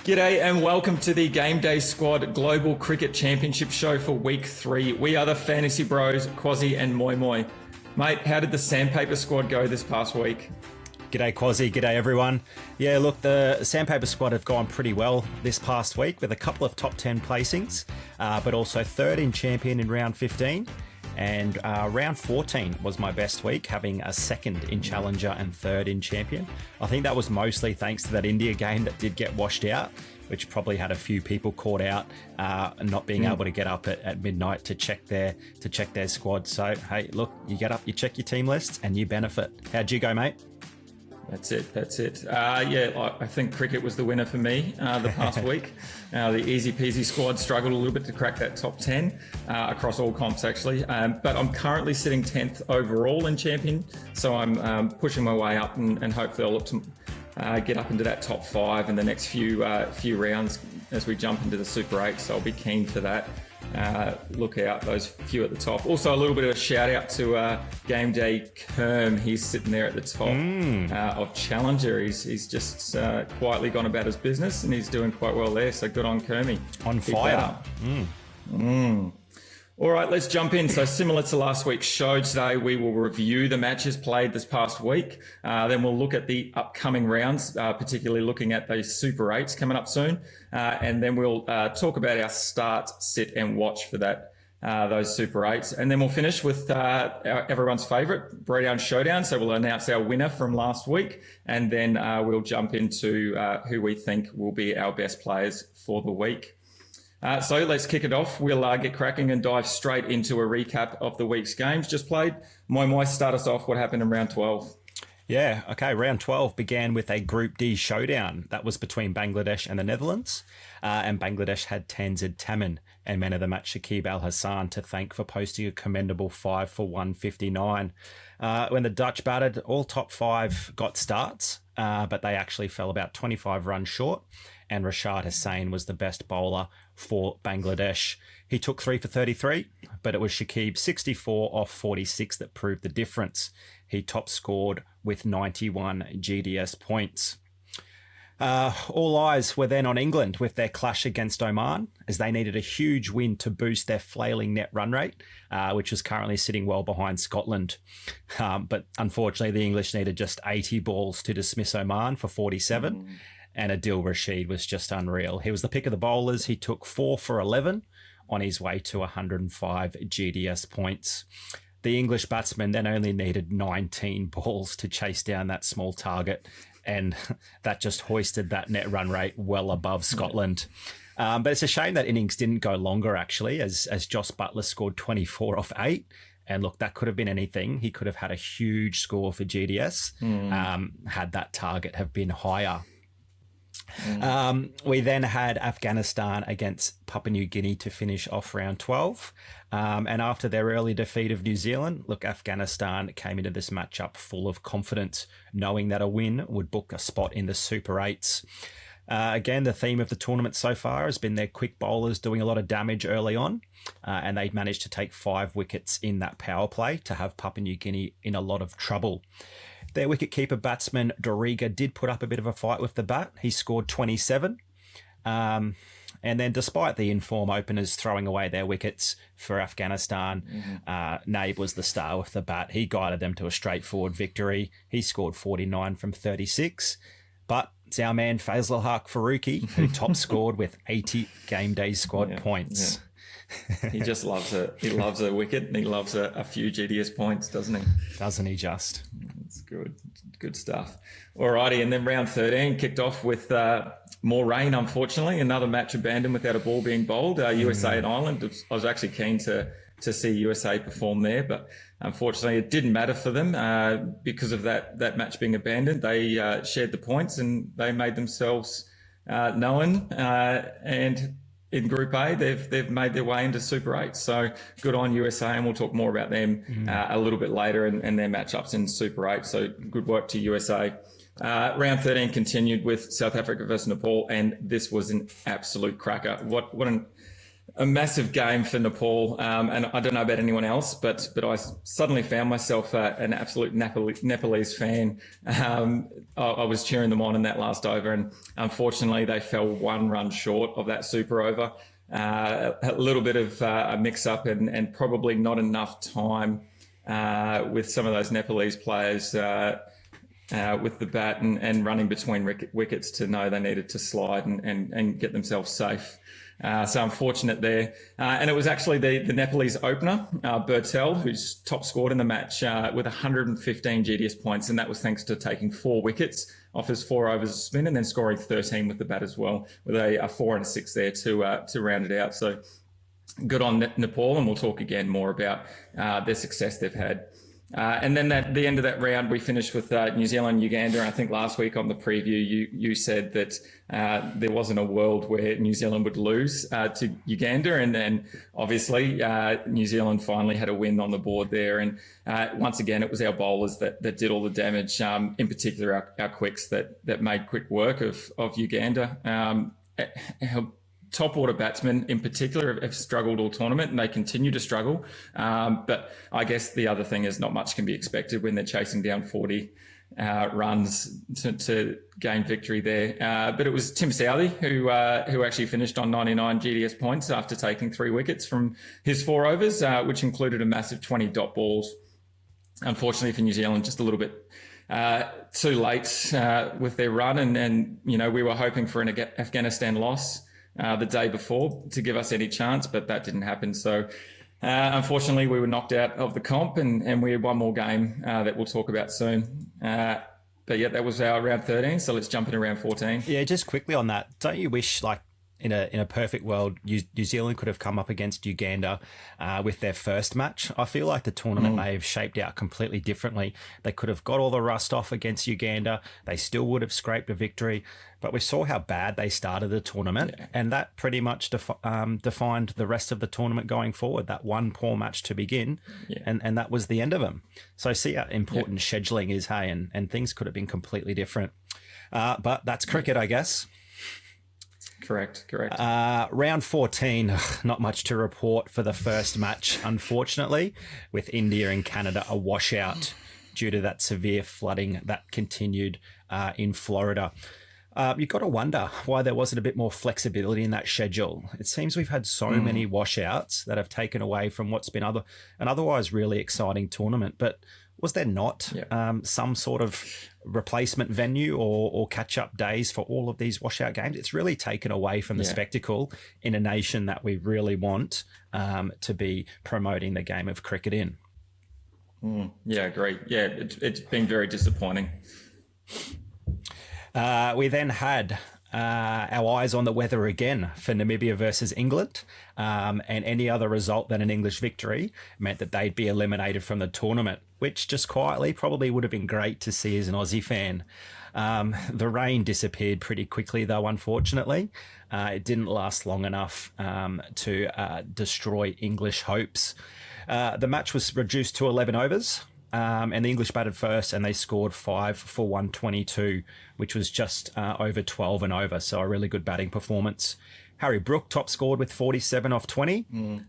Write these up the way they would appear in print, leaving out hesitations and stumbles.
G'day and welcome to the GameDay Squad Global Cricket Championship show for week 3. We are the Fantasy Bros, Kwozzie and Moi Mou. Mate, how did the Sandpaper Squad go this past week? G'day Kwozzie, g'day everyone. Yeah, look, the Sandpaper Squad have gone pretty well this past week with a couple of top 10 placings, but also third in champion in round 15. And round 14 was my best week, having a second in Challenger and third in Champion. I think that was mostly thanks to that India game that did get washed out, which probably had a few people caught out and not being able to get up at midnight to check their squad. So, hey, look, you get up, you check your team list, and you benefit. How'd you go, mate? That's it. I think cricket was the winner for me the past week. The easy peasy squad struggled a little bit to crack that top 10 across all comps actually. But I'm currently sitting 10th overall in champion. So I'm pushing my way up and hopefully I'll look to get up into that top 5 in the next few rounds as we jump into the Super 8. So I'll be keen for that. Look out, those few at the top. Also, a little bit of a shout out to GameDay Kerm. He's sitting there at the top of Challenger. He's just quietly gone about his business and he's doing quite well there. So good on Kermy. On fire. All right, let's jump in. So similar to last week's show, today we will review the matches played this past week. Then we'll look at the upcoming rounds, particularly looking at those Super 8s coming up soon. And then we'll talk about our start, sit and watch for those Super 8s. And then we'll finish with everyone's favourite, Breakdown Showdown. So we'll announce our winner from last week. And then we'll jump into who we think will be our best players for the week. So let's kick it off. We'll get cracking and dive straight into a recap of the week's games just played. Moi Mou, start us off. What happened in round 12? Yeah, okay. Round 12 began with a Group D showdown. That was between Bangladesh and the Netherlands. And Bangladesh had Tanzid Tamin and man of the match Shakib Al Hassan to thank for posting a commendable 5 for 159. When the Dutch batted, all top 5 got starts, but they actually fell about 25 runs short. And Rashad Hussain was the best bowler for Bangladesh. He took 3 for 33, but it was Shakib 64 off 46 that proved the difference. He top scored with 91 GDS points. All eyes were then on England with their clash against Oman, as they needed a huge win to boost their flailing net run rate, which was currently sitting well behind Scotland. But unfortunately, the English needed just 80 balls to dismiss Oman for 47. And Adil Rashid was just unreal. He was the pick of the bowlers. He took 4 for 11 on his way to 105 GDS points. The English batsmen then only needed 19 balls to chase down that small target, and that just hoisted that net run rate well above Scotland. But it's a shame that innings didn't go longer, actually, as Joss Buttler scored 24 off 8. And look, that could have been anything. He could have had a huge score for GDS had that target have been higher. We then had Afghanistan against Papua New Guinea to finish off round 12. And after their early defeat of New Zealand, look, Afghanistan came into this matchup full of confidence, knowing that a win would book a spot in the Super 8s. Again, the theme of the tournament so far has been their quick bowlers doing a lot of damage early on. And they managed to take 5 wickets in that power play to have Papua New Guinea in a lot of trouble. Their wicketkeeper batsman, Doriga, did put up a bit of a fight with the bat. He scored 27. And then despite the inform openers throwing away their wickets for Afghanistan, Naib was the star with the bat. He guided them to a straightforward victory. He scored 49 from 36. But it's our man Fazlul Haq Faruqi who top scored with 80 GameDay Squad points. Yeah. He just loves it. He loves a wicket and he loves a few GDS points, doesn't he? Doesn't he just? It's good stuff. Alrighty, and then round 13 kicked off with more rain, unfortunately. Another match abandoned without a ball being bowled. USA and Ireland. I was actually keen to see USA perform there, but unfortunately it didn't matter for them because of that match being abandoned. They shared the points and they made themselves known. And in Group A, they've made their way into Super 8. So good on USA, and we'll talk more about them a little bit later and their matchups in Super 8. So good work to USA. Round 13 continued with South Africa versus Nepal, and this was an absolute cracker. What an a massive game for Nepal, and I don't know about anyone else, but I suddenly found myself an absolute Nepalese fan. I was cheering them on in that last over, and unfortunately they fell 1 run short of that super over. A little bit of a mix-up and probably not enough time with some of those Nepalese players with the bat and running between wickets to know they needed to slide and get themselves safe. So unfortunate there. And it was actually the Nepalese opener, Bertel, who's top scored in the match with 115 GDS points. And that was thanks to taking 4 wickets off his 4 overs of spin and then scoring 13 with the bat as well, with a 4 and a 6 there to round it out. So good on Nepal, and we'll talk again more about their success they've had. And then at the end of that round, we finished with New Zealand, Uganda. And I think last week on the preview, you said that there wasn't a world where New Zealand would lose to Uganda. And then obviously New Zealand finally had a win on the board there. And once again, it was our bowlers that did all the damage, in particular our quicks that made quick work of Uganda. Our top order batsmen in particular have struggled all tournament, and they continue to struggle. But I guess the other thing is not much can be expected when they're chasing down 40 runs to gain victory there. But it was Tim Southey who actually finished on 99 GDS points after taking 3 wickets from his 4 overs, which included a massive 20 dot balls. Unfortunately for New Zealand, just a little bit too late with their run. And we were hoping for an Afghanistan loss the day before to give us any chance, but that didn't happen. So unfortunately, we were knocked out of the comp, and we had one more game that we'll talk about soon. But yeah, that was our round 13. So let's jump into round 14. Yeah, just quickly on that. Don't you wish, like, in a perfect world, New Zealand could have come up against Uganda with their first match? I feel like the tournament may have shaped out completely differently. They could have got all the rust off against Uganda. They still would have scraped a victory. But we saw how bad they started the tournament, and that pretty much defined the rest of the tournament going forward. That one poor match to begin, and that was the end of them. So see how important scheduling is, hey, and things could have been completely different. But that's cricket, I guess. Correct. Round 14, not much to report for the first match, unfortunately, with India and Canada a washout due to that severe flooding that continued in Florida. You've got to wonder why there wasn't a bit more flexibility in that schedule. It seems we've had so many washouts that have taken away from what's been an otherwise really exciting tournament. But was there not some sort of replacement venue or catch-up days for all of these washout games? It's really taken away from the spectacle in a nation that we really want to be promoting the game of cricket in. Yeah, great. Yeah, it's been very disappointing. We then had our eyes on the weather again for Namibia versus England, and any other result than an English victory meant that they'd be eliminated from the tournament, which just quietly probably would have been great to see as an Aussie fan. The rain disappeared pretty quickly, though, unfortunately. It didn't last long enough to destroy English hopes. The match was reduced to 11 overs. And the English batted first, and they scored 5 for 122, which was just over 12 and over. So a really good batting performance. Harry Brook top scored with 47 off 20,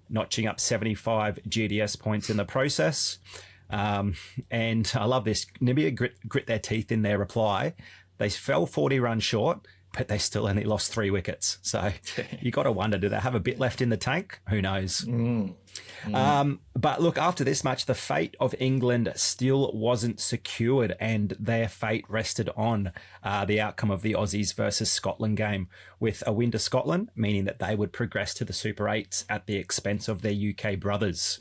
notching up 75 GDS points in the process. And I love this. Namibia grit their teeth in their reply. They fell 40 runs short, but they still only lost 3 wickets. So you got to wonder, do they have a bit left in the tank? Who knows? But look, after this match, the fate of England still wasn't secured, and their fate rested on the outcome of the Aussies versus Scotland game, with a win to Scotland, meaning that they would progress to the Super 8s at the expense of their UK brothers.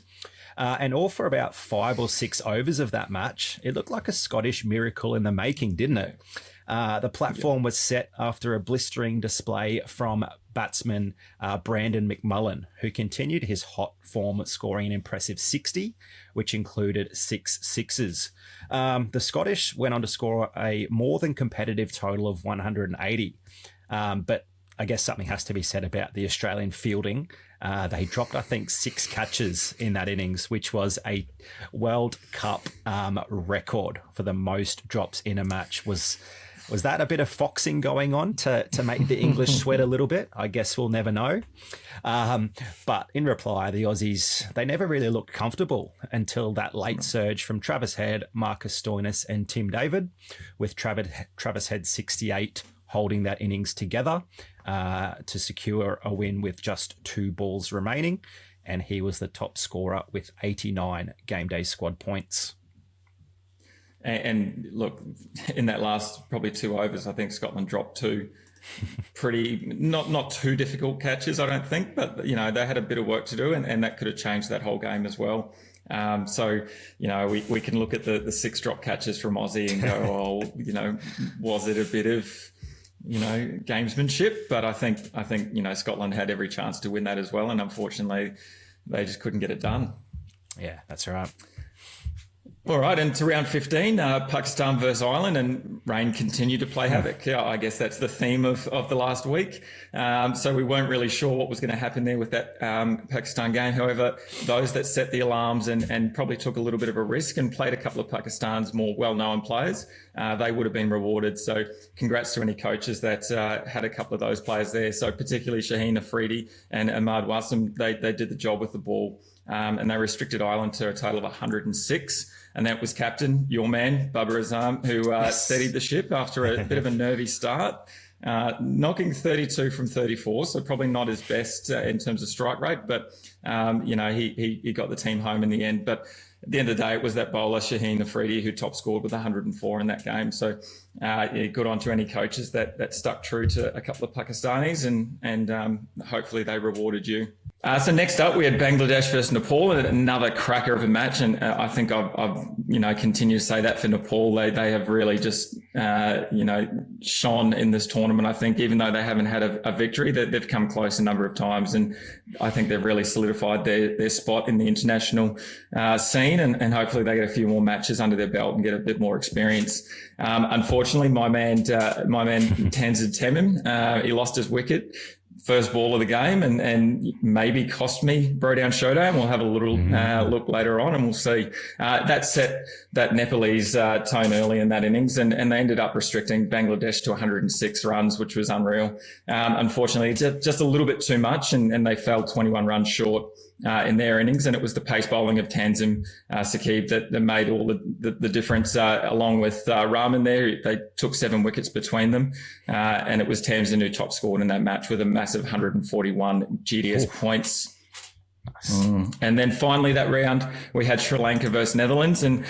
And all for about 5 or 6 overs of that match, it looked like a Scottish miracle in the making, didn't it? The platform was set after a blistering display from batsman Brandon McMullen, who continued his hot form, scoring an impressive 60, which included 6 sixes. The Scottish went on to score a more than competitive total of 180. But I guess something has to be said about the Australian fielding. They dropped, I think, 6 catches in that innings, which was a World Cup record for the most drops in a match. Was Was that a bit of foxing going on to make the English sweat a little bit? I guess we'll never know. But in reply, the Aussies, they never really looked comfortable until that late surge from Travis Head, Marcus Stoinis and Tim David, with Travis Head 68 holding that innings together to secure a win with just 2 balls remaining. And he was the top scorer with 89 game day squad points. And look, in that last probably 2 overs, I think Scotland dropped 2 pretty not too difficult catches, I don't think, but they had a bit of work to do, and that could have changed that whole game as well. So we can look at the 6 drop catches from Aussie and go, was it a bit of gamesmanship? But I think Scotland had every chance to win that as well, and unfortunately they just couldn't get it done. Yeah, that's right. All right, and to round 15, Pakistan versus Ireland, and rain continued to play havoc. Yeah, I guess that's the theme of the last week. So we weren't really sure what was going to happen there with that Pakistan game. However, those that set the alarms and probably took a little bit of a risk and played a couple of Pakistan's more well-known players, they would have been rewarded. So congrats to any coaches that had a couple of those players there. So particularly Shaheen Afridi and Ahmad Wasim, they did the job with the ball. And they restricted Ireland to a total of 106. And that was captain, your man, Babar Azam, who steadied the ship after a bit of a nervy start, knocking 32 from 34. So probably not his best in terms of strike rate, but, he got the team home in the end. But at the end of the day, it was that bowler, Shaheen Afridi, who top scored with 104 in that game. So good on to any coaches that stuck true to a couple of Pakistanis, and hopefully they rewarded you. So next up, we had Bangladesh versus Nepal, and another cracker of a match. And I think I've continue to say that for Nepal. They have really just, shone in this tournament. I think even though they haven't had a victory, they've come close a number of times. And I think they've really solidified their spot in the international scene. And hopefully they get a few more matches under their belt and get a bit more experience. Unfortunately, my man Tanzid Temim, he lost his wicket. First ball of the game, and maybe cost me Brodown Showdown. We'll have a little look later on, and we'll see. That set that Nepalese tone early in that innings, and they ended up restricting Bangladesh to 106 runs, which was unreal. Unfortunately, just a little bit too much, and they fell 21 runs short in their innings, and it was the pace bowling of Tanzim Saqib that made all the difference, along with Rahman there. They took 7 wickets between them, and it was Tamsin who top scored in that match with a massive 141 GDS points. And then finally that round, we had Sri Lanka versus Netherlands, and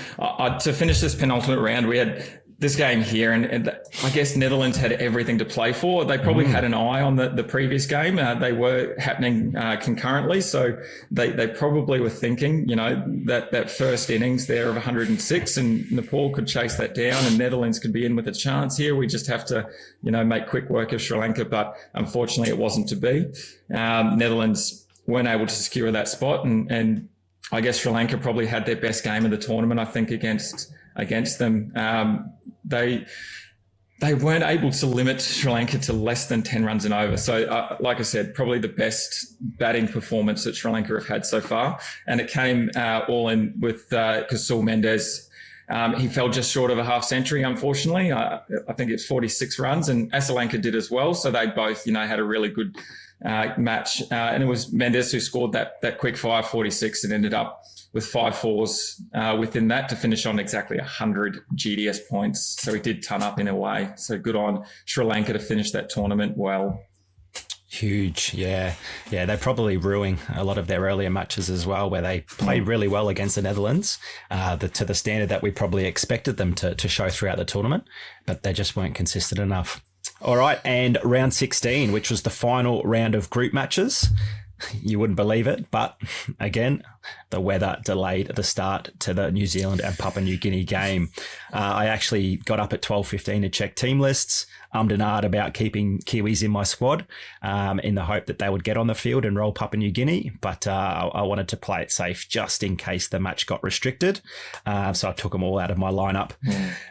to finish this penultimate round, we had this game here, and I guess Netherlands had everything to play for. They probably had an eye on the previous game. They were happening concurrently, so they probably were thinking, that first innings there of 106, and Nepal could chase that down, and Netherlands could be in with a chance here. We just have to, make quick work of Sri Lanka, but unfortunately it wasn't to be. Netherlands weren't able to secure that spot, and I guess Sri Lanka probably had their best game of the tournament, I think, against them. They weren't able to limit Sri Lanka to less than 10 runs and over. So, like I said, probably the best batting performance that Sri Lanka have had so far. And it came all in with Kasul Mendez. He fell just short of a half century, unfortunately. I think it's 46 runs, and Asalanka did as well. So they both, had a really good match. And it was Mendez who scored that quick fire 46 and ended up with 5 fours within that to finish on exactly 100 GDS points. So he did ton up in a way. So good on Sri Lanka to finish that tournament well. Huge, yeah. They're probably ruining a lot of their earlier matches as well, where they played really well against the Netherlands, to the standard that we probably expected them to show throughout the tournament, but they just weren't consistent enough. All right, and round 16, which was the final round of group matches. You wouldn't believe it, but again, the weather delayed the start to the New Zealand and Papua New Guinea game. I actually got up at 12:15 to check team lists, and ahed about keeping Kiwis in my squad in the hope that they would get on the field and roll Papua New Guinea, but I wanted to play it safe just in case the match got restricted. So I took them all out of my lineup.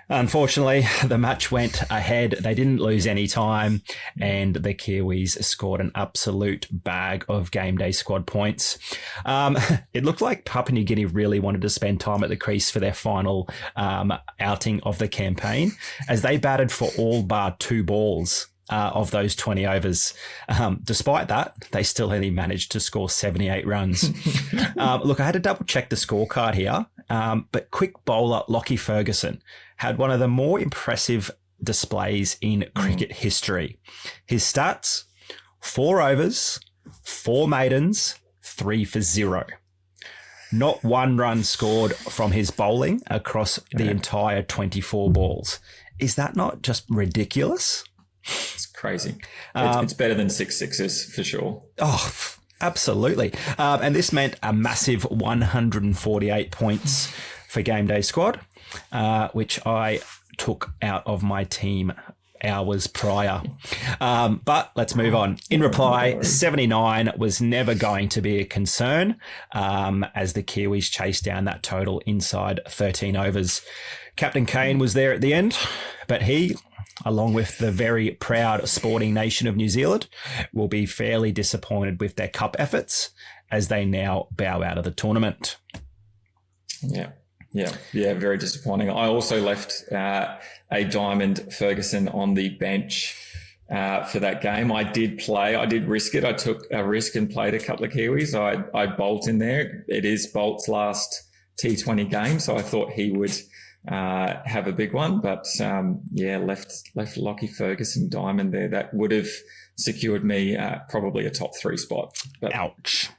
Unfortunately, the match went ahead. They didn't lose any time, and the Kiwis scored an absolute bag of game day squad points. It looked like Papua New Guinea really wanted to spend time at the crease for their final outing of the campaign, as they batted for all bar 2 balls of those 20 overs. Despite that, they still only managed to score 78 runs. Look, I had to double check the scorecard here, but quick bowler Lockie Ferguson had one of the more impressive displays in cricket history. His stats: 4 overs, 4 maidens, 3 for 0. Not 1 run scored from his bowling across the entire 24 balls. Is that not just ridiculous? It's crazy. It's better than 6 sixes for sure. Oh, absolutely. And this meant a massive 148 points for Game Day Squad, which I took out of my team hours prior. But let's move on. In reply, 79 was never going to be a concern, as the Kiwis chased down that total inside 13 overs. Captain Kane was there at the end, but he, along with the very proud sporting nation of New Zealand, will be fairly disappointed with their cup efforts as they now bow out of the tournament. Yeah, very disappointing. I also left a Diamond Ferguson on the bench for that game. I did risk it. I took a risk and played a couple of Kiwis. I Bolt in there. It is Bolt's last T20 game, so I thought he would have a big one, but left Lockie Ferguson Diamond there. That would have secured me probably a top 3 spot. But ouch.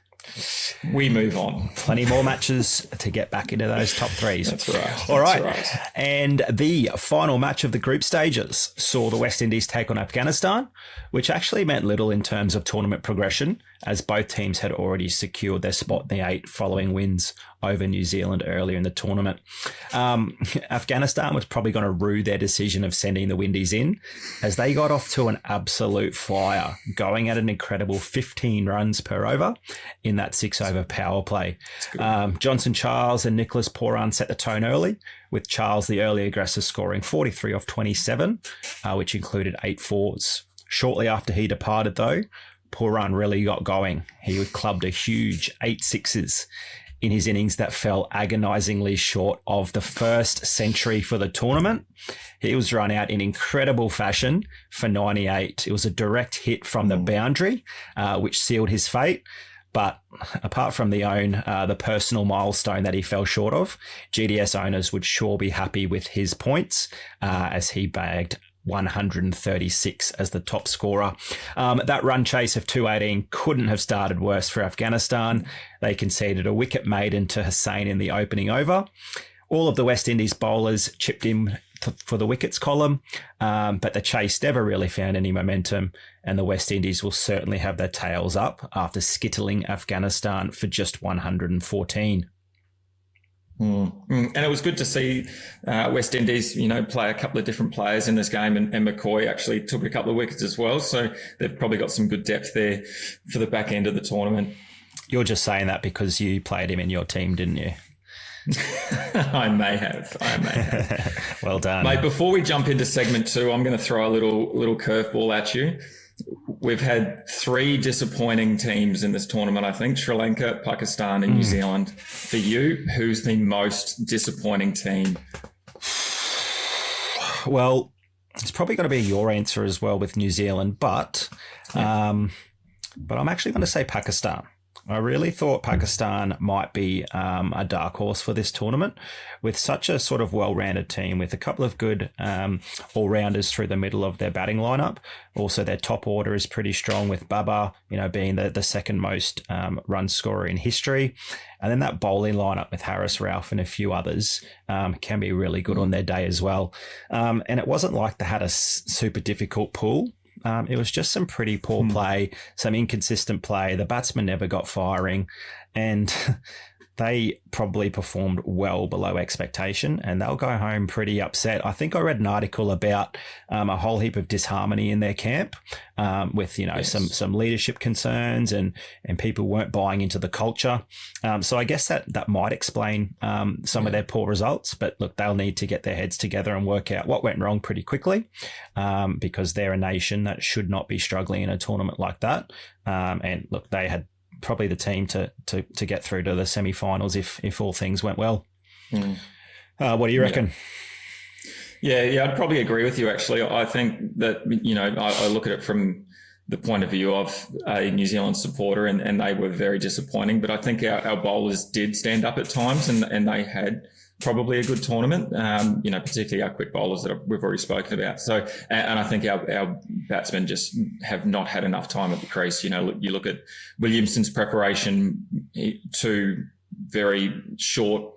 We move on. Plenty more matches to get back into those top 3s. That's right. All right. And the final match of the group stages saw the West Indies take on Afghanistan, which actually meant little in terms of tournament progression, as both teams had already secured their spot in the 8 following wins over New Zealand earlier in the tournament. Afghanistan was probably going to rue their decision of sending the Windies in, as they got off to an absolute flyer, going at an incredible 15 runs per over in that 6-over power play. Johnson Charles and Nicholas Pooran set the tone early, with Charles, the early aggressor, scoring 43 off 27, which included 8 fours. Shortly after he departed, though, Pooran really got going. He clubbed a huge 8 sixes in his innings that fell agonisingly short of the first century for the tournament. He was run out in incredible fashion for 98. It was a direct hit from the boundary, which sealed his fate. But apart from the personal milestone that he fell short of, GDS owners would sure be happy with his points, as he bagged 136 as the top scorer. That run chase of 218 couldn't have started worse for Afghanistan. They conceded a wicket maiden to Hussain in the opening over. All of the West Indies bowlers chipped in for the wickets column, but the chase never really found any momentum, and the West Indies will certainly have their tails up after skittling Afghanistan for just 114. And it was good to see West Indies, play a couple of different players in this game, and McCoy actually took a couple of wickets as well. So they've probably got some good depth there for the back end of the tournament. You're just saying that because you played him in your team, didn't you? I may have. Well done. Mate, before we jump into segment 2, I'm going to throw a little curveball at you. We've had 3 disappointing teams in this tournament, I think: Sri Lanka, Pakistan, and New Zealand. For you, who's the most disappointing team? Well, it's probably going to be your answer as well with New Zealand, but I'm actually going to say Pakistan. I really thought Pakistan might be a dark horse for this tournament, with such a sort of well-rounded team with a couple of good all-rounders through the middle of their batting lineup. Also, their top order is pretty strong, with Baba, being the second most run scorer in history. And then that bowling lineup with Harris, Ralph, and a few others can be really good on their day as well. And it wasn't like they had a super difficult pool. It was just some pretty poor play, some inconsistent play. The batsmen never got firing, and they probably performed well below expectation, and they'll go home pretty upset. I think I read an article about a whole heap of disharmony in their camp, with some leadership concerns, and people weren't buying into the culture. So I guess that might explain some of their poor results. But look, they'll need to get their heads together and work out what went wrong pretty quickly, because they're a nation that should not be struggling in a tournament like that. And look, they had probably the team to get through to the semi-finals if all things went well. What do you reckon? Yeah, I'd probably agree with you, actually. I think that, I look at it from the point of view of a New Zealand supporter, and they were very disappointing. But I think our bowlers did stand up at times, and they had probably a good tournament, particularly our quick bowlers that we've already spoken about. So, and I think our batsmen just have not had enough time at the crease. You look at Williamson's preparation, 2 very short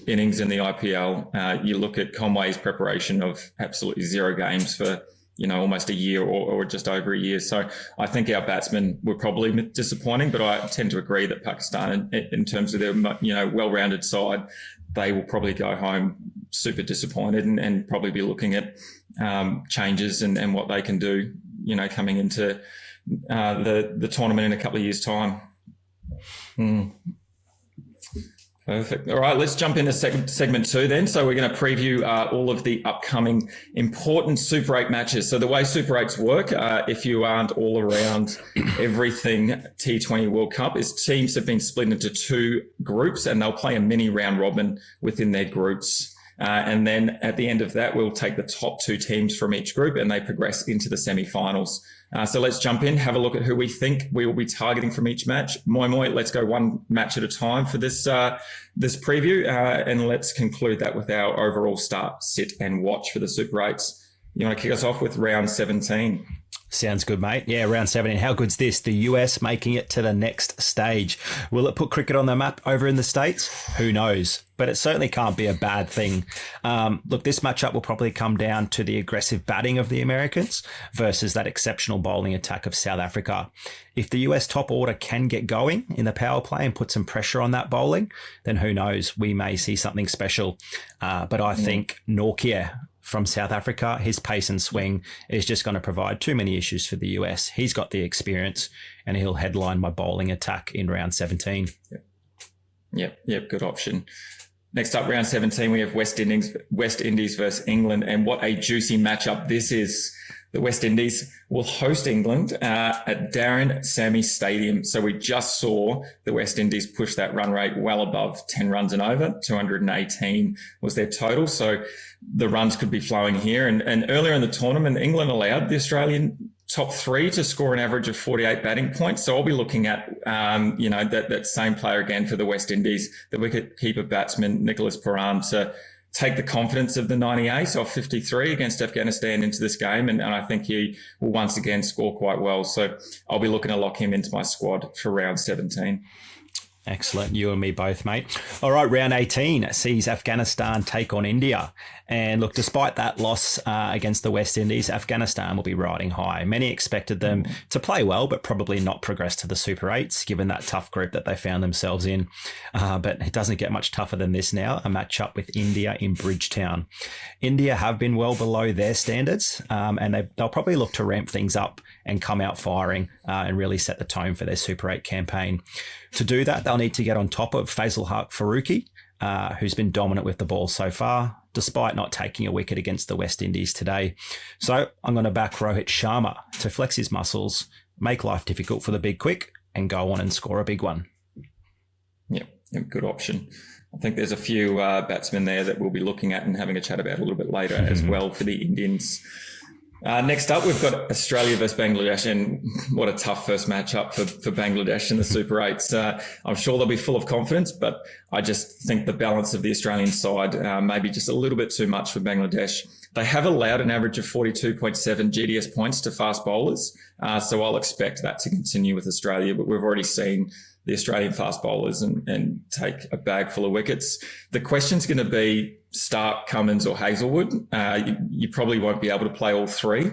innings in the IPL. You look at Conway's preparation of absolutely 0 games for, almost a year or just over a year. So I think our batsmen were probably disappointing, but I tend to agree that Pakistan, in terms of their, well-rounded side, they will probably go home super disappointed and probably be looking at changes and what they can do, coming into the tournament in a couple of years' time. Perfect. All right, let's jump into segment 2 then. So we're going to preview all of the upcoming important Super 8 matches. So the way Super 8s work, if you aren't all around everything T20 World Cup, is teams have been split into 2 groups, and they'll play a mini round robin within their groups. And then at the end of that, we'll take the top 2 teams from each group, and they progress into the semi-finals. So let's jump in, have a look at who we think we will be targeting from each match. Moi, let's go one match at a time for this preview, and let's conclude that with our overall start, sit and watch for the Super 8s. You want to kick us off with round 17? Sounds good, mate. Yeah, round 17. How good's this? The US making it to the next stage. Will it put cricket on the map over in the States? Who knows? But it certainly can't be a bad thing. Look, this matchup will probably come down to the aggressive batting of the Americans versus that exceptional bowling attack of South Africa. If the US top order can get going in the power play and put some pressure on that bowling, then who knows? We may see something special. But I think Nortje from South Africa, his pace and swing is just going to provide too many issues for the US. He's got the experience, and he'll headline my bowling attack in round 17. Yep, good option. Next up, round 17, we have West Indies versus England, and what a juicy matchup this is. The West Indies will host England at Darren Sammy Stadium. So we just saw the West Indies push that run rate well above 10 runs and over. 218 was their total. So the runs could be flowing here. And earlier in the tournament, England allowed the Australian top 3 to score an average of 48 batting points. So I'll be looking at, that same player again for the West Indies, the wicket-keeper batsman, Nicholas Pooran, to take the confidence of the 98 off 53 against Afghanistan into this game. And I think he will once again score quite well. So I'll be looking to lock him into my squad for round 17. Excellent. You and me both, mate. All right, round 18 sees Afghanistan take on India. And look, despite that loss against the West Indies, Afghanistan will be riding high. Many expected them to play well, but probably not progress to the Super 8s, given that tough group that they found themselves in. But it doesn't get much tougher than this now, a matchup with India in Bridgetown. India have been well below their standards, and they'll probably look to ramp things up and come out firing and really set the tone for their Super 8 campaign. To do that, they'll need to get on top of Faisal Haq Farooqi, who's been dominant with the ball so far, despite not taking a wicket against the West Indies today. So I'm going to back Rohit Sharma to flex his muscles, make life difficult for the big quick, and go on and score a big one. Yep, good option. I think there's a few batsmen there that we'll be looking at and having a chat about a little bit later as well for the Indians. Next up, we've got Australia versus Bangladesh, and what a tough first matchup for Bangladesh in the Super 8s. I'm sure they'll be full of confidence, but I just think the balance of the Australian side may be just a little bit too much for Bangladesh. They have allowed an average of 42.7 GDS points to fast bowlers, so I'll expect that to continue with Australia, but we've already seen the Australian fast bowlers and take a bag full of wickets. The question's going to be Stark, Cummins or Hazelwood. You probably won't be able to play all 3.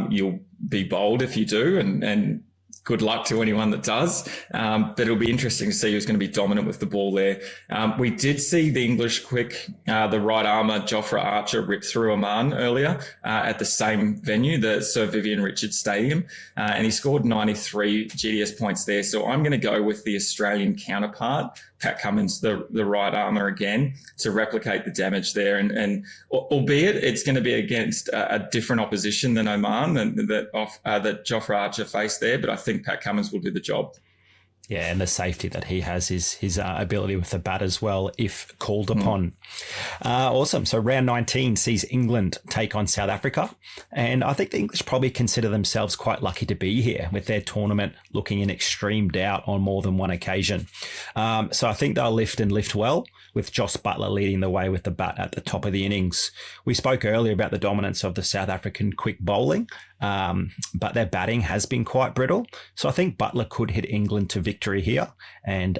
You'll be bold if you do, and good luck to anyone that does. But it'll be interesting to see who's going to be dominant with the ball there. We did see the English quick, the right armour, Jofra Archer, rip through Oman earlier at the same venue, the Sir Vivian Richards Stadium, and he scored 93 GDS points there. So I'm going to go with the Australian counterpart, Pat Cummins, the right armour again, to replicate the damage there. And albeit it's going to be against a different opposition than Oman that Jofra Archer faced there, but I think Pat Cummins will do the job. Yeah, and the safety that he has is his ability with the bat as well, if called upon. Awesome. So round 19 sees England take on South Africa. And I think the English probably consider themselves quite lucky to be here, with their tournament looking in extreme doubt on more than one occasion. So I think they'll lift and lift well, with Joss Buttler leading the way with the bat at the top of the innings. We spoke earlier about the dominance of the South African quick bowling, but their batting has been quite brittle. So I think Buttler could hit England to victory here and,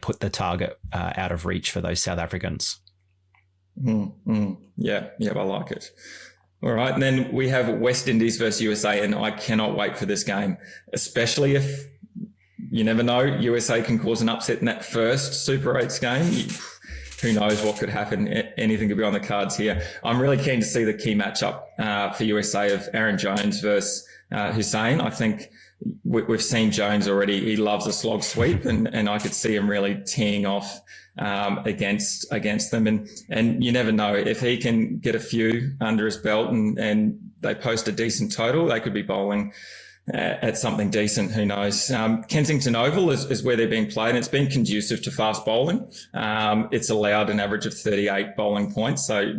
put the target out of reach for those South Africans. Yeah, I like it. All right, and then we have West Indies versus USA, and I cannot wait for this game, especially if, you never know, USA can cause an upset in that first Super 8s game. Who knows what could happen? Anything could be on the cards here. I'm really keen to see the key matchup for USA of Aaron Jones versus Hussain. I think we've seen Jones already. He loves a slog sweep, and I could see him really teeing off against them. And you never know, if he can get a few under his belt and they post a decent total, they could be bowling at something decent. Who knows? Kensington Oval is where they're being played, and it's been conducive to fast bowling. It's allowed an average of 38 bowling points, so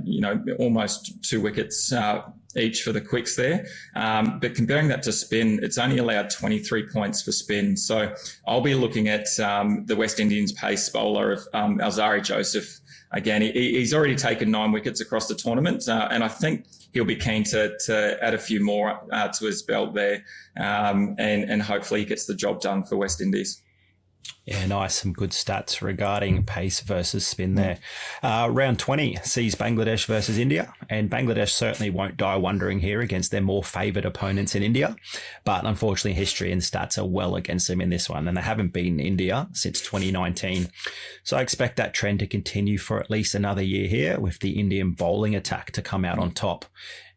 almost 2 wickets each for the quicks there. But comparing that to spin, it's only allowed 23 points for spin. So I'll be looking at the West Indians pace bowler of Alzari Joseph. Again, he's already taken 9 wickets across the tournament, and I think he'll be keen to add a few more to his belt there, and hopefully he gets the job done for West Indies. Yeah, nice. Some good stats regarding pace versus spin there. Round 20 sees Bangladesh versus India, and Bangladesh certainly won't die wondering here against their more favoured opponents in India. But unfortunately, history and stats are well against them in this one, and they haven't beaten India since 2019. So I expect that trend to continue for at least another year here, with the Indian bowling attack to come out on top.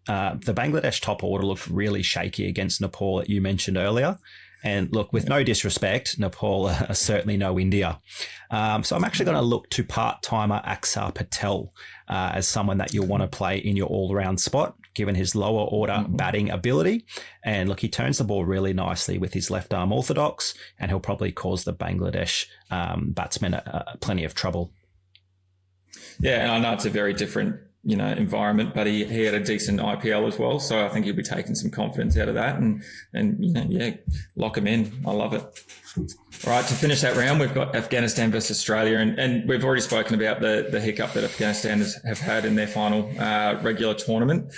The Bangladesh top order looked really shaky against Nepal that you mentioned earlier. And look, with no disrespect, Nepal are certainly no India. So I'm actually going to look to part-timer Aksar Patel as someone that you'll want to play in your all-round spot, given his lower order batting ability. And look, he turns the ball really nicely with his left arm orthodox, and he'll probably cause the Bangladesh batsmen plenty of trouble. Yeah, and I know it's a very different environment, but he had a decent IPL as well, so I think he'll be taking some confidence out of that, and lock him in. I love it. All right, to finish that round, we've got Afghanistan versus Australia, and we've already spoken about the hiccup that Afghanistan have had in their final regular tournament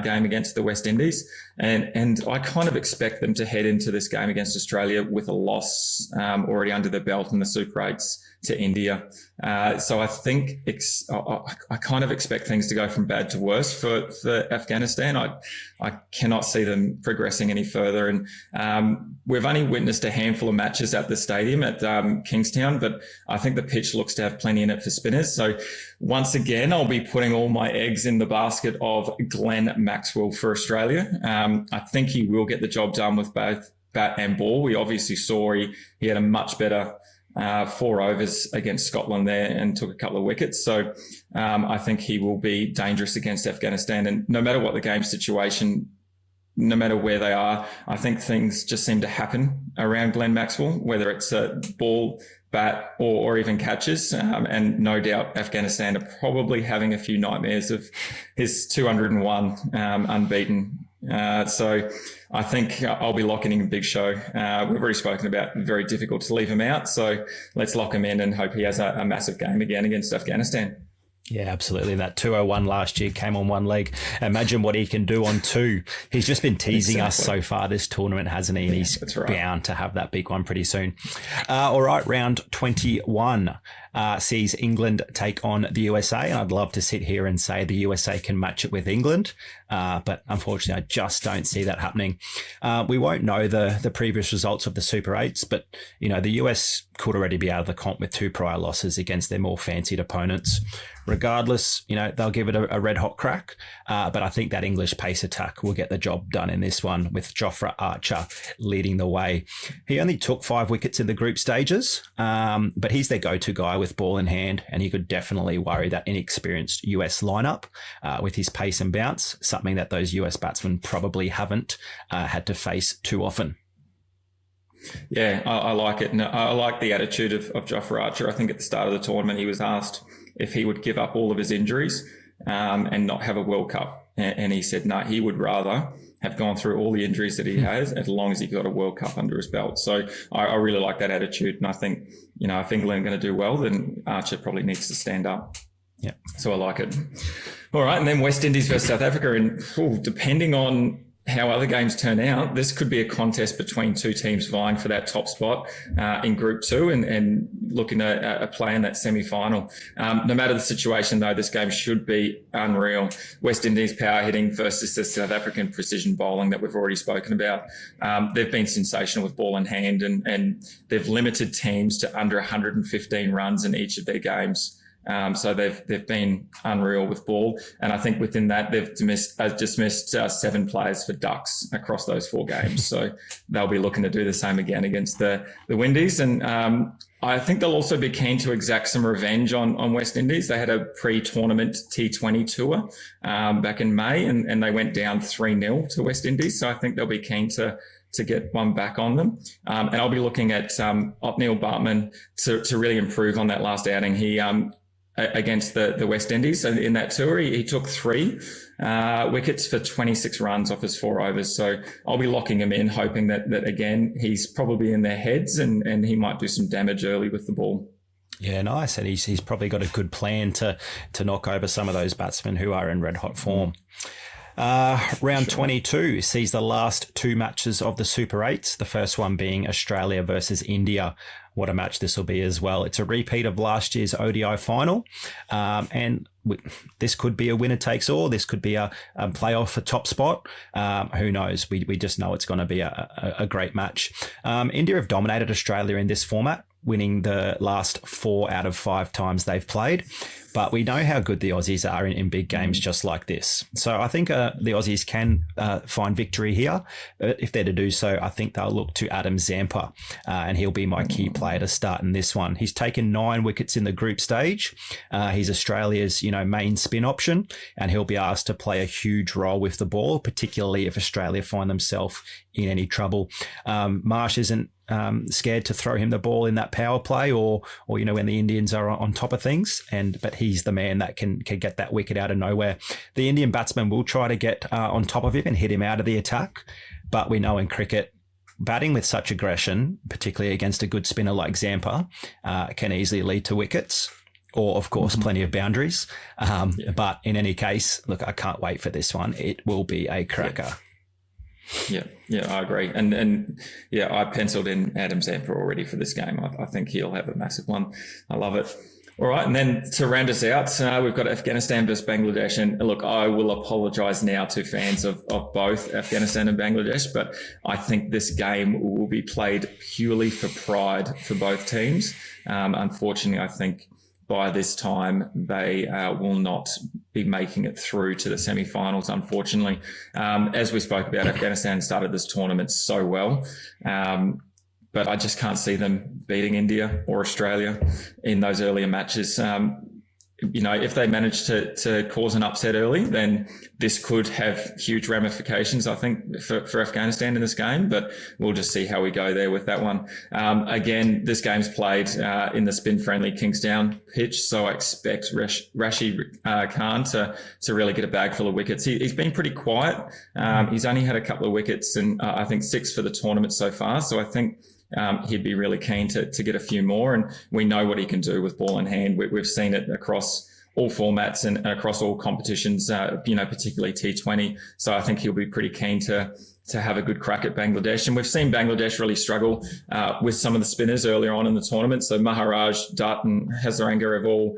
game against the West Indies, and I kind of expect them to head into this game against Australia with a loss already under their belt in the Super 8s to India. So I think I kind of expect things to go from bad to worse for Afghanistan. I cannot see them progressing any further. And we've only witnessed a handful of matches at the stadium at Kingstown, but I think the pitch looks to have plenty in it for spinners. So once again, I'll be putting all my eggs in the basket of Glenn Maxwell for Australia. I think he will get the job done with both bat and ball. We obviously saw he had a much better 4 overs against Scotland there and took a couple of wickets. So I think he will be dangerous against Afghanistan. And no matter what the game situation, no matter where they are, I think things just seem to happen around Glenn Maxwell, whether it's a ball, bat, or even catches. And no doubt Afghanistan are probably having a few nightmares of his 201 unbeaten. So I think I'll be locking in a big show. We've already spoken about very difficult to leave him out. So let's lock him in and hope he has a massive game again against Afghanistan. Yeah, absolutely. That 201 last year came on one leg. Imagine what he can do on 2. He's just been teasing us so far this tournament, hasn't he? And he's bound to have that big one pretty soon. All right, round 21 sees England take on the USA. And I'd love to sit here and say the USA can match it with England. But unfortunately, I just don't see that happening. We won't know the previous results of the Super 8s, but, the US could already be out of the comp with 2 prior losses against their more fancied opponents. Regardless, they'll give it a red hot crack. But I think that English pace attack will get the job done in this one, with Jofra Archer leading the way. He only took 5 wickets in the group stages, but he's their go-to guy with ball in hand, and he could definitely worry that inexperienced US lineup with his pace and bounce, something that those US batsmen probably haven't had to face too often. Yeah, I like it. And I like the attitude of Jofra Archer. I think at the start of the tournament, he was asked if he would give up all of his injuries and not have a World Cup. And he said, no, he would rather have gone through all the injuries that he has as long as he got a World Cup under his belt. So I really like that attitude. And I think, if England are going to do well, then Archer probably needs to stand up. Yeah. So I like it. All right. And then West Indies versus South Africa. And depending on how other games turn out, this could be a contest between two teams vying for that top spot in Group 2 and looking at a play in that semi-final. No matter the situation, though, this game should be unreal. West Indies power hitting versus the South African precision bowling that we've already spoken about. They've been sensational with ball in hand and they've limited teams to under 115 runs in each of their games. So they've been unreal with ball. And I think within that, they've dismissed 7 players for ducks across those 4 games. So they'll be looking to do the same again against the Windies. And I think they'll also be keen to exact some revenge on West Indies. They had a pre-tournament T20 tour back in May and they went down 3-0 to West Indies. So I think they'll be keen to get one back on them. And I'll be looking at Opnil Bartman to really improve on that last outing. He against the West Indies. So in that tour, he took 3 wickets for 26 runs off his 4 overs. So I'll be locking him in, hoping that again, he's probably in their heads and he might do some damage early with the ball. Yeah, nice. And he's probably got a good plan to knock over some of those batsmen who are in red hot form. Round 22 sees the last 2 matches of the Super 8s, the first one being Australia versus India. What a match this will be as well. It's a repeat of last year's ODI final. This could be a winner takes all. This could be a playoff for top spot. Who knows? We just know it's going to be a great match. India have dominated Australia in this format, winning the last 4 out of 5 times they've played. But we know how good the Aussies are in big games just like this. So I think the Aussies can find victory here. If they're to do so, I think they'll look to Adam Zampa, and he'll be my key player to start in this one. He's taken 9 wickets in the group stage. He's Australia's main spin option, and he'll be asked to play a huge role with the ball, particularly if Australia find themselves in any trouble. Marsh isn't scared to throw him the ball in that power play or when the Indians are on top of things, but he's the man that can get that wicket out of nowhere. The Indian batsman will try to get on top of him and hit him out of the attack, but we know in cricket, batting with such aggression, particularly against a good spinner like Zampa, can easily lead to wickets or, of course, plenty of boundaries. But in any case, look, I can't wait for this one. It will be a cracker. Yeah, I agree. And I penciled in Adam Zampa already for this game. I think he'll have a massive one. I love it. All right, and then to round us out, we've got Afghanistan versus Bangladesh. And look, I will apologise now to fans of both Afghanistan and Bangladesh, but I think this game will be played purely for pride for both teams. Unfortunately, I think by this time, they will not be making it through to the semi-finals, unfortunately. As we spoke about, Afghanistan started this tournament so well, but I just can't see them beating India or Australia in those earlier matches. If they manage to cause an upset early, then this could have huge ramifications, I think, for Afghanistan in this game, but we'll just see how we go there with that one. Again, this game's played in the spin-friendly Kingsdown pitch, so I expect Rashid Khan to really get a bag full of wickets. He's been pretty quiet. He's only had a couple of wickets and I think 6 for the tournament so far, so I think he'd be really keen to get a few more, and we know what he can do with ball in hand. We've seen it across all formats and across all competitions, particularly T20. So I think he'll be pretty keen to have a good crack at Bangladesh. And we've seen Bangladesh really struggle with some of the spinners earlier on in the tournament. So Maharaj, Dutt and Hazaranga have all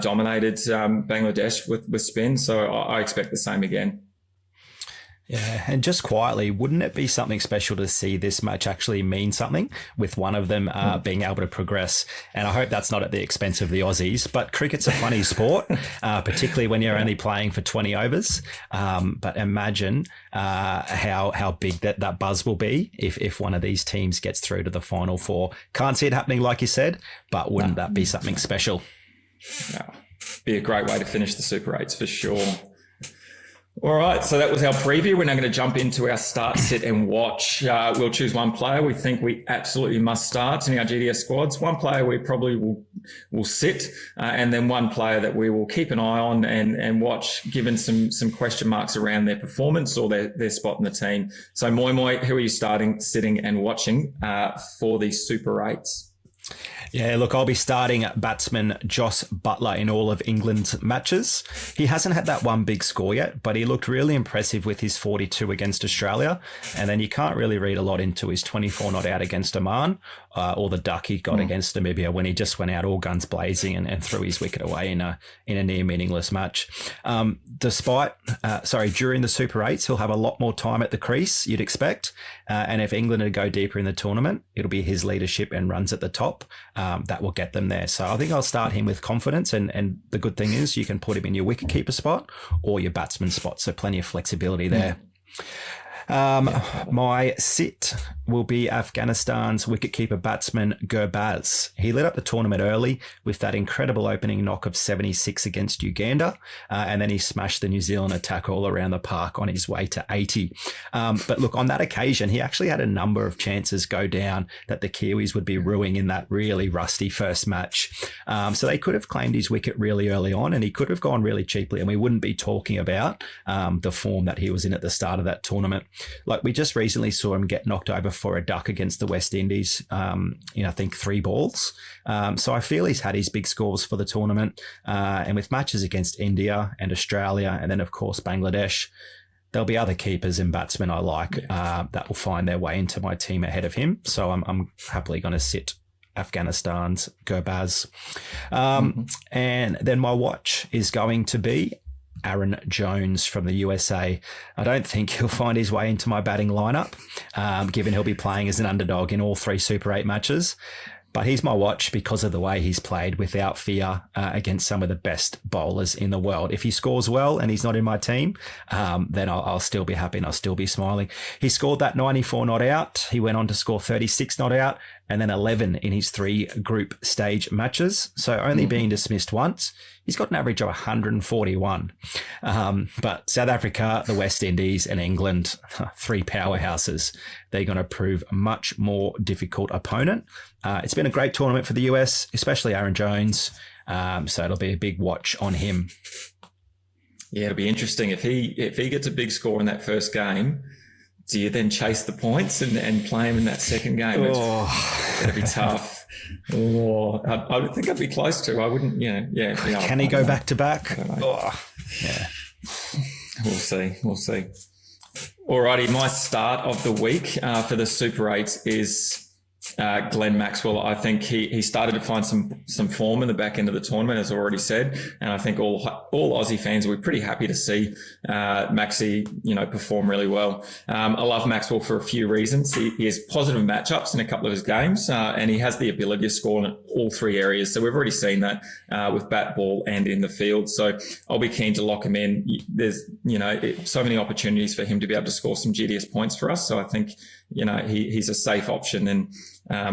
dominated Bangladesh with spin. So I expect the same again. Yeah, and just quietly, wouldn't it be something special to see this match actually mean something with one of them being able to progress? And I hope that's not at the expense of the Aussies, but cricket's a funny sport, particularly when you're only playing for 20 overs. But imagine how big that buzz will be if one of these teams gets through to the Final Four. Can't see it happening, like you said, but wouldn't that be something special? Be a great way to finish the Super 8s for sure. All right, so that was our preview. We're now going to jump into our start, sit and watch. We'll choose one player we think we absolutely must start in our GDS squads, one player we probably will sit, and then one player that we will keep an eye on and watch, given some question marks around their performance or their spot in the team. So Moi Moi, who are you starting, sitting and watching for the Super 8s? Yeah, look, I'll be starting batsman Joss Buttler in all of England's matches. He hasn't had that one big score yet, but he looked really impressive with his 42 against Australia. And then you can't really read a lot into his 24 not out against Oman or the duck he got against Namibia when he just went out all guns blazing and threw his wicket away in a near meaningless match. During the Super 8s, he'll have a lot more time at the crease, you'd expect. And if England are to go deeper in the tournament, it'll be his leadership and runs at the top that will get them there. So I think I'll start him with confidence. And the good thing is you can put him in your wicketkeeper spot or your batsman spot. So plenty of flexibility there. My sit will be Afghanistan's wicketkeeper batsman Gurbaz. He lit up the tournament early with that incredible opening knock of 76 against Uganda, and then he smashed the New Zealand attack all around the park on his way to 80. But look, on that occasion, he actually had a number of chances go down that the Kiwis would be ruining in that really rusty first match. So they could have claimed his wicket really early on, and he could have gone really cheaply, and we wouldn't be talking about the form that he was in at the start of that tournament. Like, we just recently saw him get knocked over for a duck against the West Indies, I think 3 balls. So I feel he's had his big scores for the tournament. And with matches against India and Australia, and then, of course, Bangladesh, there'll be other keepers and batsmen I like that will find their way into my team ahead of him. So I'm happily going to sit Afghanistan's Gurbaz. And then my watch is going to be Aaron Jones from the USA. I don't think he'll find his way into my batting lineup, given he'll be playing as an underdog in all 3 Super 8 matches. But he's my watch because of the way he's played without fear against some of the best bowlers in the world. If he scores well and he's not in my team, then I'll still be happy and I'll still be smiling. He scored that 94 not out. He went on to score 36 not out and then 11 in his 3 group stage matches. So only being dismissed once. He's got an average of 141. But South Africa, the West Indies and England, 3 powerhouses. They're going to prove a much more difficult opponent. It's been a great tournament for the US, especially Aaron Jones. So it'll be a big watch on him. Yeah, it'll be interesting. If he gets a big score in that first game, do you then chase the points and play him in that second game? It'll be tough. I would think I'd be close to. I wouldn't, Can he go back to back? Yeah. We'll see. Alrighty, my start of the week for the Super 8s is Glenn Maxwell. I think he started to find some form in the back end of the tournament, as I already said, and I think all Aussie fans will be pretty happy to see Maxie, perform really well. I love Maxwell for a few reasons. He has positive matchups in a couple of his games, and he has the ability to score in all 3 areas. So we've already seen that with bat, ball, and in the field. So I'll be keen to lock him in. There's so many opportunities for him to be able to score some GDS points for us. So I think he's a safe option. And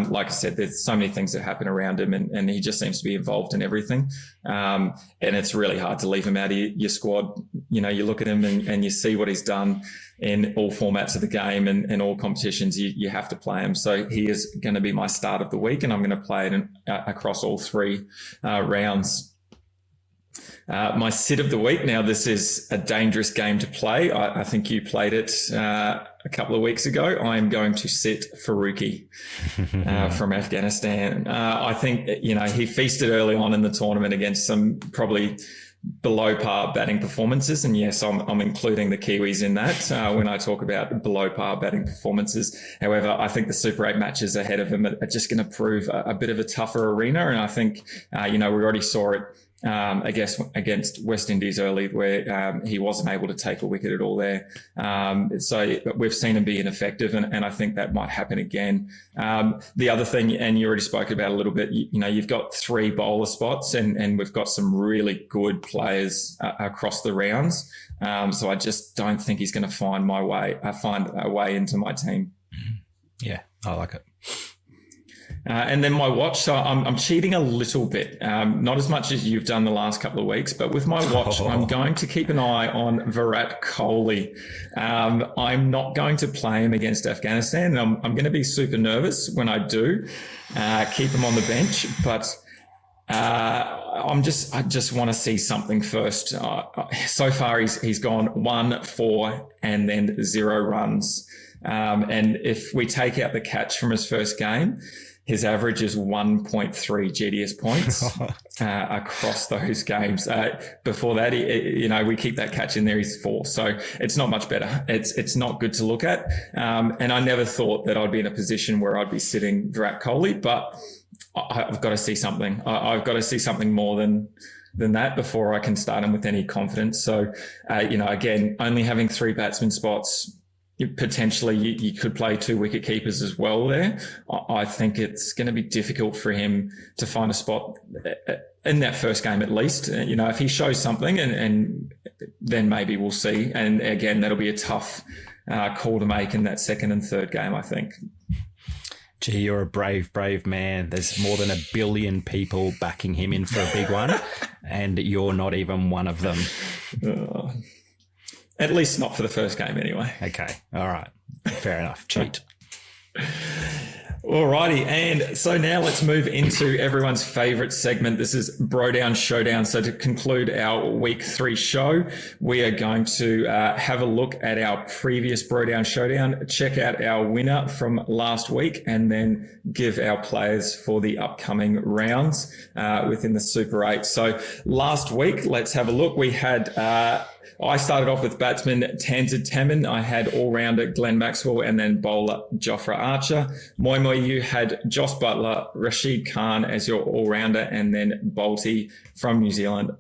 like I said, there's so many things that happen around him and he just seems to be involved in everything. And it's really hard to leave him out of your squad. You look at him and you see what he's done in all formats of the game and all competitions. You have to play him. So he is going to be my start of the week, and I'm going to play it across all 3 rounds. My sit of the week. Now, this is a dangerous game to play. I think you played it a couple of weeks ago. I am going to sit Faruqi from Afghanistan. I think, he feasted early on in the tournament against some probably below par batting performances. And yes, I'm including the Kiwis in that when I talk about below par batting performances. However, I think the Super 8 matches ahead of him are just going to prove a bit of a tougher arena. And I think, we already saw it I guess against West Indies early, where he wasn't able to take a wicket at all there. So we've seen him be ineffective, and I think that might happen again. The other thing, and you already spoke about a little bit, you've got 3 bowler spots, and we've got some really good players across the rounds. So I just don't think he's going to find a way into my team. Yeah, I like it. And then my watch, so I'm cheating a little bit, not as much as you've done the last couple of weeks, but with my watch, I'm going to keep an eye on Virat Kohli. I'm not going to play him against Afghanistan. I'm going to be super nervous when I do keep him on the bench, but I just want to see something first. So far, he's gone 1, 4, and then 0 runs. And if we take out the catch from his first game, his average is 1.3 GDS points across those games. Before that, we keep that catch in there, he's 4. So it's not much better. It's not good to look at. And I never thought that I'd be in a position where I'd be sitting Virat Kohli, but I've got to see something. I've got to see something more than that before I can start him with any confidence. So, again, only having 3 batsman spots, potentially you could play 2 wicket keepers as well there. I think it's going to be difficult for him to find a spot in that first game at least. If he shows something and then maybe we'll see. And again, that'll be a tough call to make in that second and third game, I think. Gee, you're a brave, brave man. There's more than 1 billion people backing him in for a big one, and you're not even one of them. At least not for the first game anyway. Okay. All right. Fair enough. Cheat. Alrighty, and so now let's move into everyone's favourite segment. This is Bro Down Showdown. So to conclude our week 3 show, we are going to have a look at our previous Bro Down Showdown, check out our winner from last week, and then give our players for the upcoming rounds within the Super 8. So last week, let's have a look. We had... I started off with batsman Tanzid Tamin. I had all-rounder Glenn Maxwell and then bowler Jofra Archer. Moi Mou, you had Joss Buttler, Rashid Khan as your all-rounder, and then Bolty from New Zealand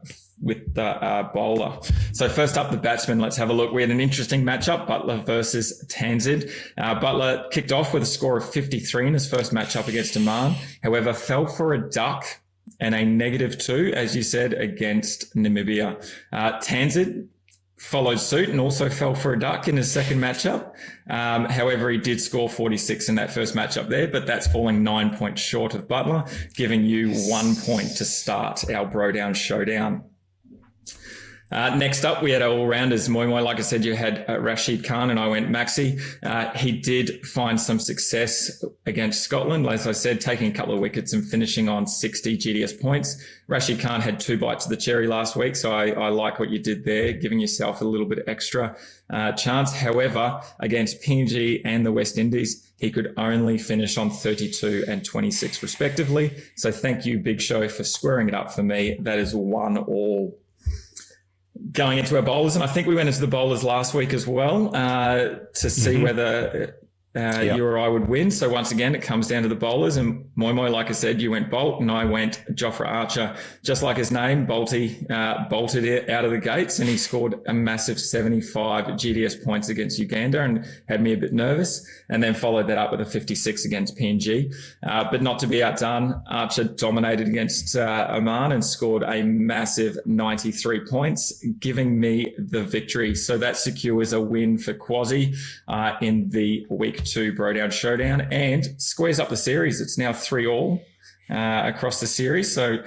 with the bowler. So first up, the batsman, let's have a look. We had an interesting matchup, Buttler versus Tanzid. Buttler kicked off with a score of 53 in his first matchup against Oman, however, fell for a duck and a -2, as you said, against Namibia. Tanzid followed suit and also fell for a duck in his second matchup. However, he did score 46 in that first matchup there, but that's falling 9 points short of Buttler, giving you 1 point to start our Bro Down Showdown. Next up, we had our all-rounders. Moi Mou, like I said, you had Rashid Khan and I went Maxi. He did find some success against Scotland, as I said, taking a couple of wickets and finishing on 60 GDS points. Rashid Khan had 2 bites of the cherry last week, so I like what you did there, giving yourself a little bit extra chance. However, against PNG and the West Indies, he could only finish on 32 and 26 respectively. So thank you, Big Show, for squaring it up for me. That is 1-1. Going into our bowlers, and I think we went into the bowlers last week as well to see whether you or I would win. So once again, it comes down to the bowlers, and Moi Mou, like I said, you went Bolt and I went Jofra Archer. Just like his name, Bolty bolted it out of the gates, and he scored a massive 75 GDS points against Uganda and had me a bit nervous, and then followed that up with a 56 against PNG. But not to be outdone, Archer dominated against Oman and scored a massive 93 points, giving me the victory. So that secures a win for Kwozzie in the week 2 Bro Down Showdown and squares up the series. It's now 3-all across the series. So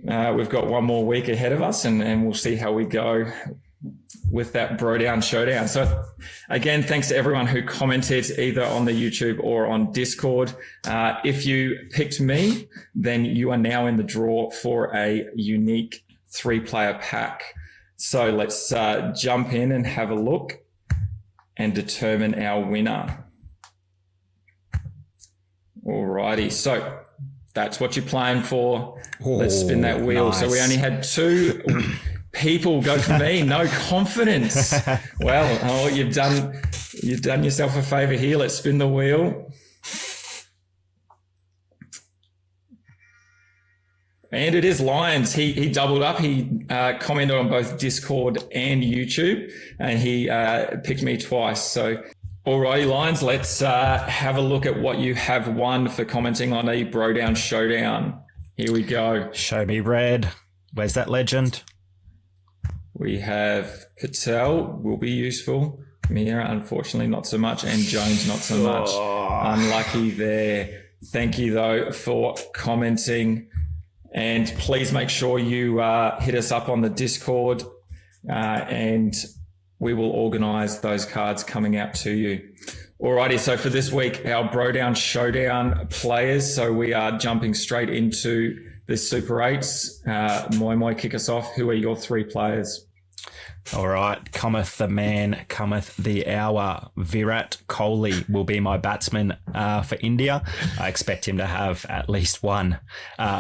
we've got one more week ahead of us, and we'll see how we go with that Bro Down Showdown. So again, thanks to everyone who commented either on the YouTube or on Discord. If you picked me, then you are now in the draw for a unique 3-player pack. So let's jump in and have a look and determine our winner. Alrighty, so that's what you're playing for. Let's spin that wheel. Nice. So we only had 2 people go for me. No confidence. Well, you've done yourself a favor here. Let's spin the wheel. And it is Lions. He doubled up. He commented on both Discord and YouTube, and he picked me twice. So, alrighty, Lions, let's have a look at what you have won for commenting on a Bro Down Showdown. Here we go. Show me red. Where's that legend? We have Patel, will be useful. Mira, unfortunately, not so much. And Jones, not so much. Unlucky there. Thank you, though, for commenting. And please make sure you hit us up on the Discord and we will organise those cards coming out to you. Alrighty, so for this week, our Bro Down Showdown players. So we are jumping straight into the Super 8s. Moi Moi, kick us off. Who are your 3 players? All right, cometh the man, cometh the hour. Virat Kohli will be my batsman for India. I expect him to have at least one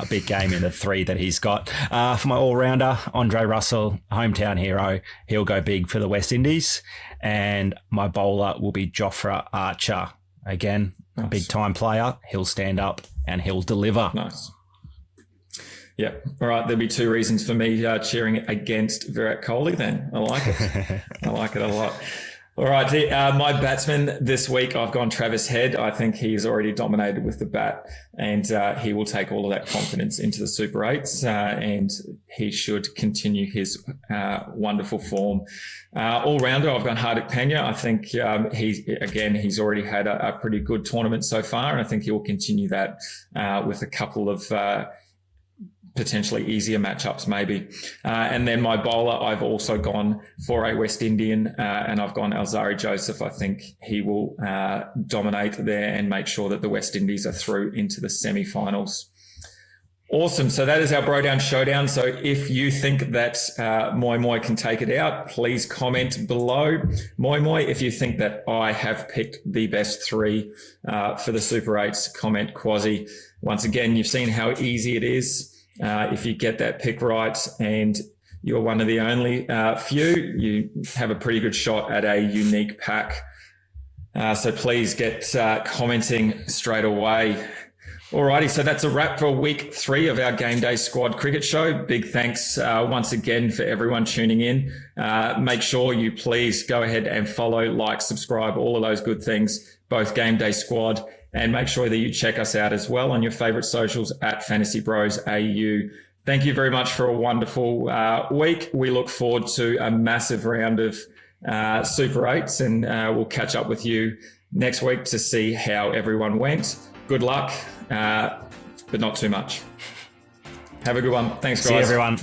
big game in the 3 that he's got. For my all-rounder, Andre Russell, hometown hero. He'll go big for the West Indies. And my bowler will be Jofra Archer. Again, a big-time player. He'll stand up and he'll deliver. Nice. Yeah. All right. There'll be 2 reasons for me cheering against Virat Kohli then. I like it. I like it a lot. All right. My batsman this week, I've gone Travis Head. I think he's already dominated with the bat and he will take all of that confidence into the Super 8s and he should continue his wonderful form. All-rounder, I've gone Hardik Pandya. I think he's already had a pretty good tournament so far and I think he will continue that with a couple of potentially easier matchups maybe. And then my bowler, I've also gone for a West Indian and I've gone Alzari Joseph. I think he will dominate there and make sure that the West Indies are through into the semi-finals. Awesome. So that is our Bro Down Showdown. So if you think that Moi Moi can take it out, please comment below. Moi Moi, if you think that I have picked the best 3 for the Super 8s, comment Kwozzie. Once again, you've seen how easy it is. If you get that pick right and you're one of the only few, you have a pretty good shot at a unique pack. So please get commenting straight away. Alrighty, so that's a wrap for week 3 of our GameDay Squad Cricket Show. Big thanks once again for everyone tuning in. Make sure you please go ahead and follow, like, subscribe, all of those good things, both GameDay Squad. And make sure that you check us out as well on your favorite socials at Fantasy Bros AU. Thank you very much for a wonderful week. We look forward to a massive round of Super 8s and we'll catch up with you next week to see how everyone went. Good luck, but not too much. Have a good one. Thanks, guys. See you, everyone.